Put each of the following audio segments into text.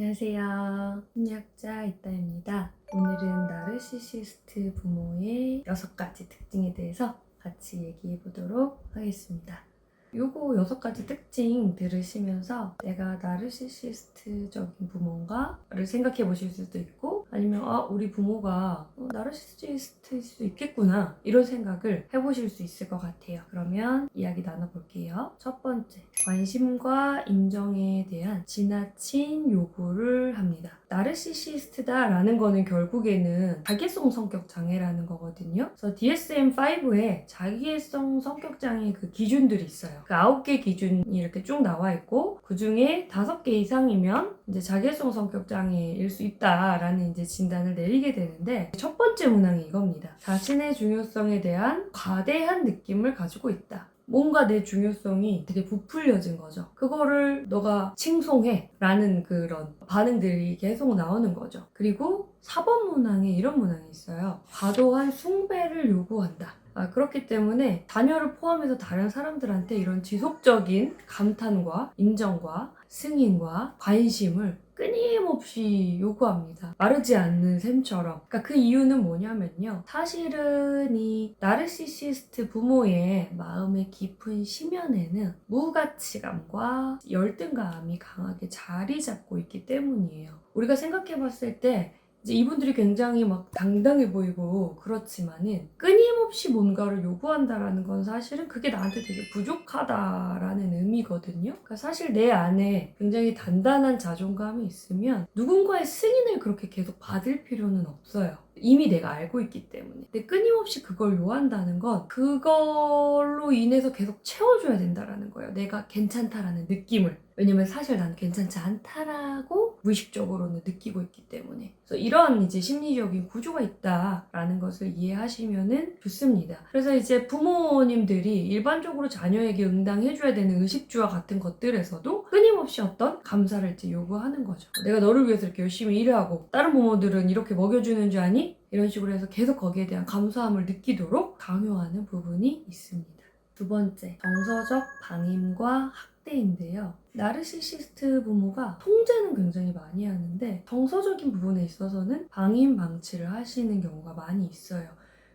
안녕하세요. 심리학자 이따입니다. 오늘은 나르시시스트 부모의 6가지 특징에 대해서 같이 얘기해 보도록 하겠습니다. 요거 6가지 특징 들으시면서 내가 나르시시스트적인 부모인가를 생각해 보실 수도 있고, 아니면 우리 부모가 나르시시스트일 수도 있겠구나, 이런 생각을 해보실 수 있을 것 같아요. 그러면 이야기 나눠볼게요. 첫 번째, 관심과 인정에 대한 지나친 요구를 합니다. 나르시시스트다라는 거는 결국에는 자기애성 성격 장애라는 거거든요. 그래서 DSM-5에 자기애성 성격 장애 그 기준들이 있어요. 그 9개 기준이 이렇게 쭉 나와 있고, 그 중에 5개 이상이면 이제 자기애성 성격 장애일 수 있다라는 이제 진단을 내리게 되는데, 첫 번째 문항이 이겁니다. 자신의 중요성에 대한 과대한 느낌을 가지고 있다. 뭔가 내 중요성이 되게 부풀려진 거죠. 그거를 너가 칭송해 라는 그런 반응들이 계속 나오는 거죠. 그리고 4번 문항에 이런 문항이 있어요. 과도한 숭배를 요구한다. 그렇기 때문에 자녀를 포함해서 다른 사람들한테 이런 지속적인 감탄과 인정과 승인과 관심을 끊임없이 요구합니다. 마르지 않는 샘처럼. 그러니까 그 이유는 뭐냐면요. 사실은 이 나르시시스트 부모의 마음의 깊은 심연에는 무가치감과 열등감이 강하게 자리 잡고 있기 때문이에요. 우리가 생각해 봤을 때 이제 이분들이 굉장히 막 당당해 보이고 그렇지만은 끊임없이 뭔가를 요구한다라는 건 사실은 그게 나한테 되게 부족하다라는 의미거든요. 그러니까 사실 내 안에 굉장히 단단한 자존감이 있으면 누군가의 승인을 그렇게 계속 받을 필요는 없어요. 이미 내가 알고 있기 때문에. 근데 끊임없이 그걸 요한다는 건 그걸로 인해서 계속 채워줘야 된다라는 거예요. 내가 괜찮다라는 느낌을. 왜냐면 사실 난 괜찮지 않다라고 무의식적으로는 느끼고 있기 때문에. 그래서 이런 이제 심리적인 구조가 있다라는 것을 이해하시면은 좋습니다. 그래서 이제 부모님들이 일반적으로 자녀에게 응당해줘야 되는 의식주와 같은 것들에서도 끊임없이 어떤 감사를 이제 요구하는 거죠. 내가 너를 위해서 이렇게 열심히 일하고 다른 부모들은 이렇게 먹여주는 줄 아니? 이런 식으로 해서 계속 거기에 대한 감사함을 느끼도록 강요하는 부분이 있습니다. 두 번째, 정서적 방임과 학대인데요. 나르시시스트 부모가 통제는 굉장히 많이 하는데 정서적인 부분에 있어서는 방임 방치를 하시는 경우가 많이 있어요.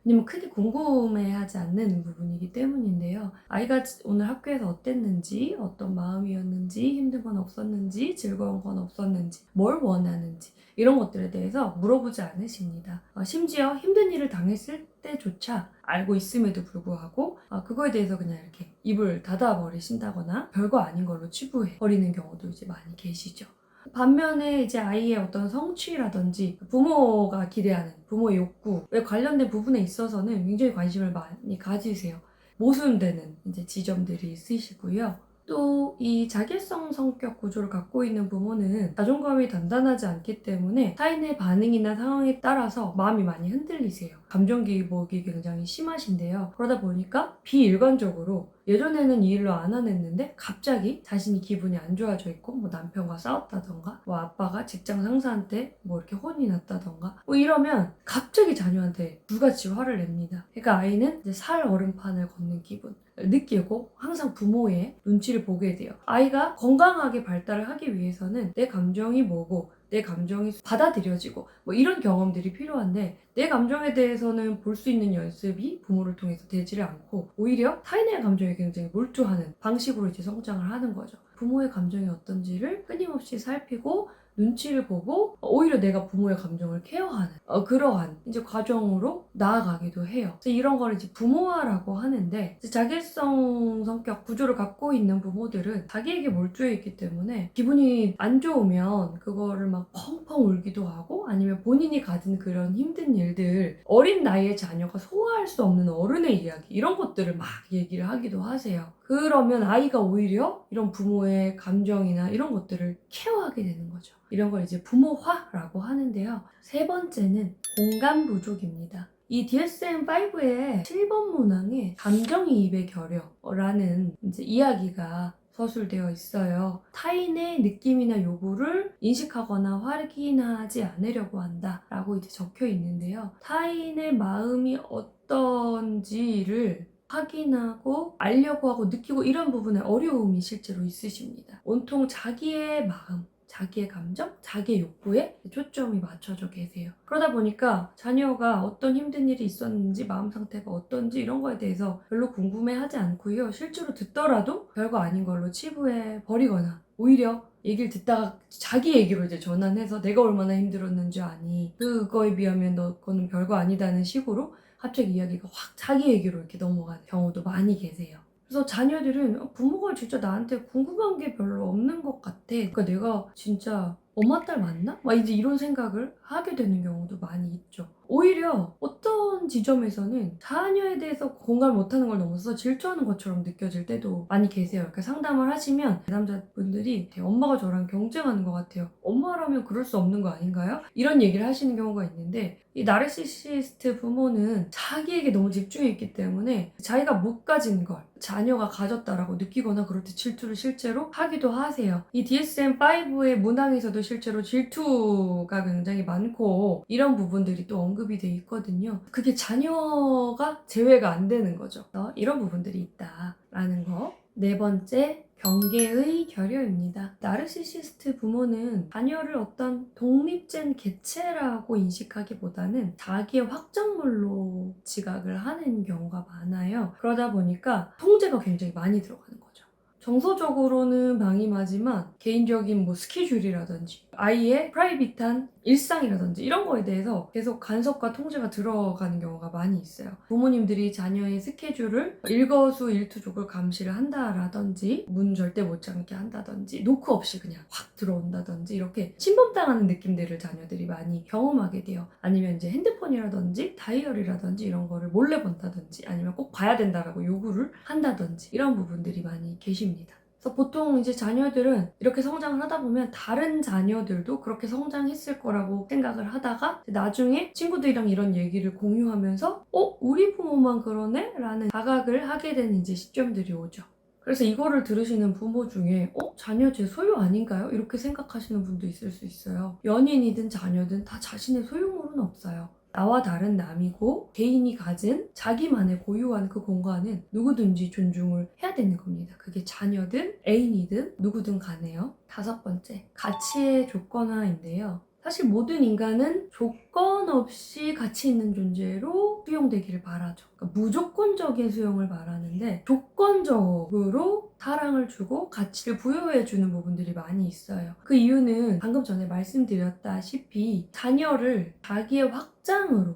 왜냐면 크게 궁금해하지 않는 부분이기 때문인데요. 아이가 오늘 학교에서 어땠는지, 어떤 마음이었는지, 힘든 건 없었는지, 즐거운 건 없었는지, 뭘 원하는지 이런 것들에 대해서 물어보지 않으십니다. 심지어 힘든 일을 당했을 때조차 알고 있음에도 불구하고 그거에 대해서 그냥 이렇게 입을 닫아버리신다거나 별거 아닌 걸로 치부해 버리는 경우도 이제 많이 계시죠. 반면에 이제 아이의 어떤 성취라든지 부모가 기대하는 부모의 욕구에 관련된 부분에 있어서는 굉장히 관심을 많이 가지세요. 모순되는 이제 지점들이 있으시고요. 또 이 자기성 성격 구조를 갖고 있는 부모는 자존감이 단단하지 않기 때문에 타인의 반응이나 상황에 따라서 마음이 많이 흔들리세요. 감정 기복이 굉장히 심하신데요. 그러다 보니까 비일관적으로 예전에는 이 일로 안 화냈는데 갑자기 자신이 기분이 안 좋아져 있고 뭐 남편과 싸웠다던가 뭐 아빠가 직장 상사한테 뭐 이렇게 혼이 났다던가 뭐 이러면 갑자기 자녀한테 불같이 화를 냅니다. 그러니까 아이는 이제 살 얼음판을 걷는 기분 느끼고 항상 부모의 눈치를 보게 돼요. 아이가 건강하게 발달을 하기 위해서는 내 감정이 뭐고 내 감정이 받아들여지고 뭐 이런 경험들이 필요한데 내 감정에 대해서는 볼 수 있는 연습이 부모를 통해서 되지를 않고 오히려 타인의 감정에 굉장히 몰두하는 방식으로 이제 성장을 하는 거죠. 부모의 감정이 어떤지를 끊임없이 살피고 눈치를 보고 오히려 내가 부모의 감정을 케어하는 그러한 이제 과정으로 나아가기도 해요. 그래서 이런 걸 이제 부모화라고 하는데 자기성 성격 구조를 갖고 있는 부모들은 자기에게 몰두해 있기 때문에 기분이 안 좋으면 그거를 막 펑펑 울기도 하고 아니면 본인이 가진 그런 힘든 일들 어린 나이의 자녀가 소화할 수 없는 어른의 이야기 이런 것들을 막 얘기를 하기도 하세요. 그러면 아이가 오히려 이런 부모의 감정이나 이런 것들을 케어하게 되는 거죠. 이런 걸 이제 부모화라고 하는데요. 세 번째는 공감 부족입니다. 이 DSM-5의 7번 문항에 감정이입의 결여라는 이제 이야기가 서술되어 있어요. 타인의 느낌이나 요구를 인식하거나 확인하지 않으려고 한다라고 이제 적혀 있는데요. 타인의 마음이 어떤지를 확인하고 알려고 하고 느끼고 이런 부분에 어려움이 실제로 있으십니다. 온통 자기의 마음, 자기의 감정, 자기의 욕구에 초점이 맞춰져 계세요. 그러다 보니까 자녀가 어떤 힘든 일이 있었는지, 마음 상태가 어떤지 이런 거에 대해서 별로 궁금해하지 않고요. 실제로 듣더라도 별거 아닌 걸로 치부해 버리거나 오히려 얘기를 듣다가 자기 얘기로 이제 전환해서 내가 얼마나 힘들었는지 아니, 그거에 비하면 너 그거는 별거 아니다는 식으로 갑자기 이야기가 확 자기 얘기로 이렇게 넘어가는 경우도 많이 계세요. 그래서 자녀들은 부모가 진짜 나한테 궁금한 게 별로 없는 것 같아. 그러니까 내가 진짜 엄마 딸 맞나? 막 이제 이런 생각을 하게 되는 경우도 많이 있죠. 오히려 어떤 지점에서는 자녀에 대해서 공감을 못하는 걸 넘어서 질투하는 것처럼 느껴질 때도 많이 계세요. 그러니까 상담을 하시면 남자분들이 엄마가 저랑 경쟁하는 것 같아요. 엄마라면 그럴 수 없는 거 아닌가요? 이런 얘기를 하시는 경우가 있는데, 이 나르시시스트 부모는 자기에게 너무 집중해 있기 때문에 자기가 못 가진 걸 자녀가 가졌다라고 느끼거나 그럴 때 질투를 실제로 하기도 하세요. 이 DSM-5의 문항에서도 실제로 질투가 굉장히 많고 이런 부분들이 또 언급이 돼 있거든요. 그게 자녀가 제외가 안 되는 거죠. 이런 부분들이 있다라는 거. 네 번째, 경계의 결여입니다. 나르시시스트 부모는 자녀를 어떤 독립된 개체라고 인식하기보다는 자기의 확장물로 지각을 하는 경우가 많아요. 그러다 보니까 통제가 굉장히 많이 들어가는 거죠. 정서적으로는 방임하지만 개인적인 뭐 스케줄이라든지 아이의 프라이빗한 일상이라든지 이런 거에 대해서 계속 간섭과 통제가 들어가는 경우가 많이 있어요. 부모님들이 자녀의 스케줄을 일거수일투족을 감시를 한다라든지 문 절대 못 잠게 한다든지 노크 없이 그냥 확 들어온다든지 이렇게 침범당하는 느낌들을 자녀들이 많이 경험하게 돼요. 아니면 이제 핸드폰이라든지 다이어리라든지 이런 거를 몰래 본다든지 아니면 꼭 봐야 된다라고 요구를 한다든지 이런 부분들이 많이 계십니다. 그래서 보통 이제 자녀들은 이렇게 성장을 하다 보면 다른 자녀들도 그렇게 성장했을 거라고 생각을 하다가 나중에 친구들이랑 이런 얘기를 공유하면서 우리 부모만 그러네? 라는 자각을 하게 되는 이제 시점들이 오죠. 그래서 이거를 들으시는 부모 중에 자녀 제 소유 아닌가요? 이렇게 생각하시는 분도 있을 수 있어요. 연인이든 자녀든 다 자신의 소유물은 없어요. 나와 다른 남이고 개인이 가진 자기만의 고유한 그 공간은 누구든지 존중을 해야 되는 겁니다. 그게 자녀든 애인이든 누구든 간에요. 다섯 번째, 가치의 조건화인데요. 사실 모든 인간은 조건 없이 가치 있는 존재로 수용되기를 바라죠. 그러니까 무조건적인 수용을 바라는데 조건적으로 사랑을 주고 가치를 부여해주는 부분들이 많이 있어요. 그 이유는 방금 전에 말씀드렸다시피 자녀를 자기의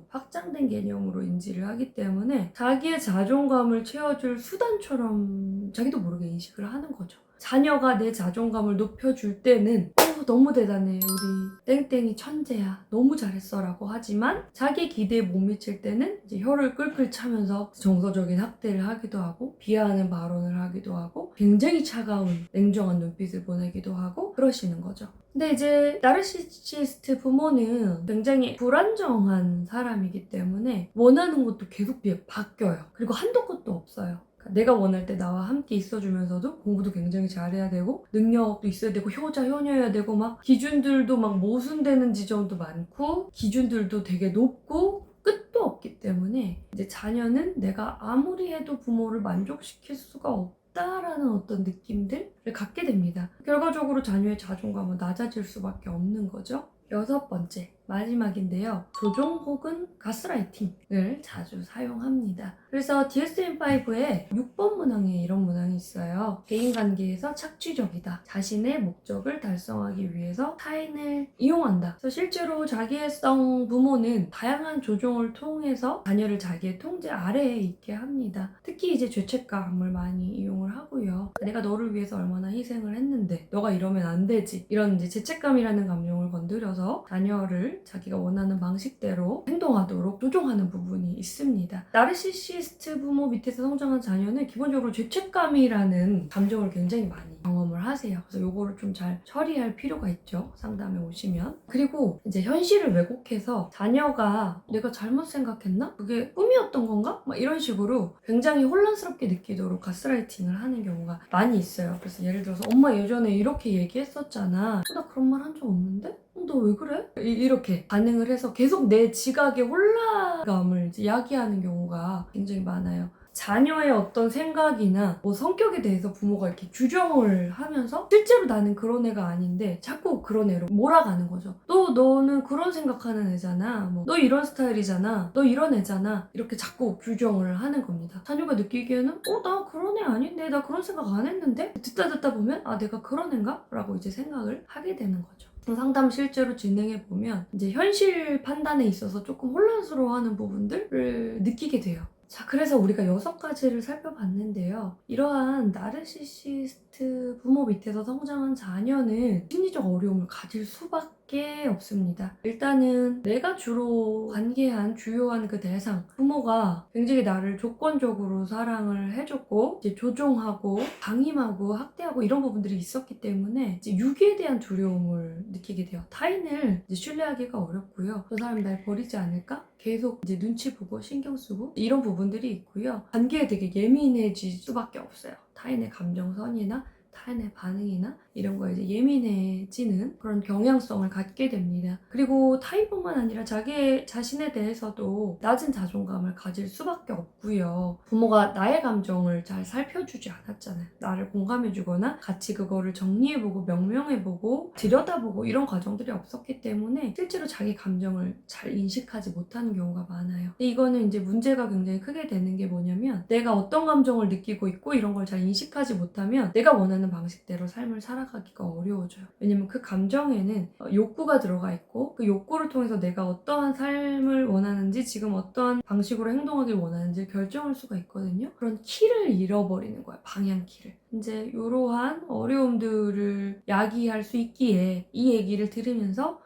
확장된 개념으로 인지를 하기 때문에 자기의 자존감을 채워줄 수단처럼 자기도 모르게 인식을 하는 거죠. 자녀가 내 자존감을 높여줄 때는 너무 대단해, 우리 땡땡이 천재야, 너무 잘했어 라고 하지만 자기 기대에 못 미칠 때는 이제 혀를 끌끌 차면서 정서적인 학대를 하기도 하고 비하하는 발언을 하기도 하고 굉장히 차가운 냉정한 눈빛을 보내기도 하고 그러시는 거죠. 근데 이제 나르시시스트 부모는 굉장히 불안정한 사람이기 때문에 원하는 것도 계속 바뀌어요. 그리고 한도 끝도 없어요. 내가 원할 때 나와 함께 있어주면서도 공부도 굉장히 잘해야 되고 능력도 있어야 되고 효자 효녀여야 되고 막 기준들도 막 모순되는 지점도 많고 기준들도 되게 높고 끝도 없기 때문에 이제 자녀는 내가 아무리 해도 부모를 만족시킬 수가 없다라는 어떤 느낌들을 갖게 됩니다. 결과적으로 자녀의 자존감은 낮아질 수밖에 없는 거죠. 여섯 번째, 마지막인데요. 조종 혹은 가스라이팅을 자주 사용합니다. 그래서 DSM-5에 6번 문항에 이런 문항이 있어요. 대인관계에서 착취적이다. 자신의 목적을 달성하기 위해서 타인을 이용한다. 그래서 실제로 자기애성 부모는 다양한 조종을 통해서 자녀를 자기의 통제 아래에 있게 합니다. 특히 이제 죄책감을 많이 이용을 하고요. 내가 너를 위해서 얼마나 희생을 했는데 너가 이러면 안 되지. 이런 이제 죄책감이라는 감정을 건드려서 자녀를 자기가 원하는 방식대로 행동하도록 조종하는 부분이 있습니다. 나르시시스트 부모 밑에서 성장한 자녀는 기본적으로 죄책감이라는 감정을 굉장히 많이 경험을 하세요. 그래서 이거를 좀 잘 처리할 필요가 있죠. 상담에 오시면. 그리고 이제 현실을 왜곡해서 자녀가 내가 잘못 생각했나? 그게 꿈이었던 건가? 막 이런 식으로 굉장히 혼란스럽게 느끼도록 가스라이팅을 하는 경우가 많이 있어요. 그래서 예를 들어서 엄마 예전에 이렇게 얘기했었잖아. 나 그런 말 한 적 없는데? 너 왜 그래? 이렇게 반응을 해서 계속 내 지각의 혼란감을 이제 야기하는 경우가 굉장히 많아요. 자녀의 어떤 생각이나 뭐 성격에 대해서 부모가 이렇게 규정을 하면서 실제로 나는 그런 애가 아닌데 자꾸 그런 애로 몰아가는 거죠. 너는 그런 생각하는 애잖아. 뭐, 너 이런 스타일이잖아. 너 이런 애잖아. 이렇게 자꾸 규정을 하는 겁니다. 자녀가 느끼기에는 나 그런 애 아닌데? 나 그런 생각 안 했는데? 듣다 보면 내가 그런 애인가? 라고 이제 생각을 하게 되는 거죠. 상담 실제로 진행해보면 이제 현실 판단에 있어서 조금 혼란스러워하는 부분들을 느끼게 돼요. 자, 그래서 우리가 6가지를 살펴봤는데요. 이러한 나르시시스트 부모 밑에서 성장한 자녀는 심리적 어려움을 가질 수밖에 없습니다. 일단은 내가 주로 관계한 주요한 그 대상, 부모가 굉장히 나를 조건적으로 사랑을 해줬고 이제 조종하고 방임하고 학대하고 이런 부분들이 있었기 때문에 이제 유기에 대한 두려움을 느끼게 돼요. 타인을 이제 신뢰하기가 어렵고요. 저 사람 날 버리지 않을까? 계속 이제 눈치 보고 신경 쓰고 이런 부분들이 있고요. 관계에 되게 예민해질 수밖에 없어요. 타인의 감정선이나 타인의 반응이나 이런 거에 이제 예민해지는 그런 경향성을 갖게 됩니다. 그리고 타인뿐만 아니라 자기 자신에 대해서도 낮은 자존감을 가질 수밖에 없고요. 부모가 나의 감정을 잘 살펴주지 않았잖아요. 나를 공감해주거나 같이 그거를 정리해보고 명명해보고 들여다보고 이런 과정들이 없었기 때문에 실제로 자기 감정을 잘 인식하지 못하는 경우가 많아요. 근데 이거는 이제 문제가 굉장히 크게 되는 게 뭐냐면 내가 어떤 감정을 느끼고 있고 이런 걸 잘 인식하지 못하면 내가 원하는 방식대로 삶을 살아가기가 어려워져요. 왜냐면 그 감정에는 욕구가 들어가 있고 그 욕구를 통해서 내가 어떠한 삶을 원하는지 지금 어떠한 방식으로 행동하길 원하는지 결정할 수가 있거든요. 그런 키를 잃어버리는 거야. 방향키를. 이제 이러한 어려움들을 야기할 수 있기에 이 얘기를 들으면서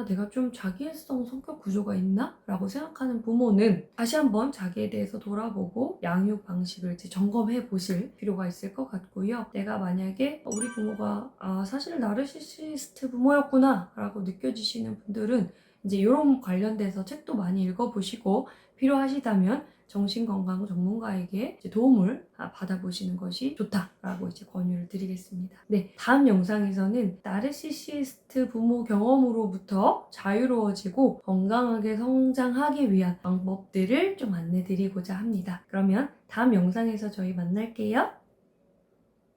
내가 좀 자기애성 성격 구조가 있나? 라고 생각하는 부모는 다시 한번 자기에 대해서 돌아보고 양육 방식을 이제 점검해 보실 필요가 있을 것 같고요. 내가 만약에 우리 부모가 사실 나르시시스트 부모였구나 라고 느껴지시는 분들은 이제 이런 관련돼서 책도 많이 읽어보시고 필요하시다면 정신건강 전문가에게 이제 도움을 받아보시는 것이 좋다라고 이제 권유를 드리겠습니다. 네, 다음 영상에서는 나르시시스트 부모 경험으로부터 자유로워지고 건강하게 성장하기 위한 방법들을 좀 안내드리고자 합니다. 그러면 다음 영상에서 저희 만날게요.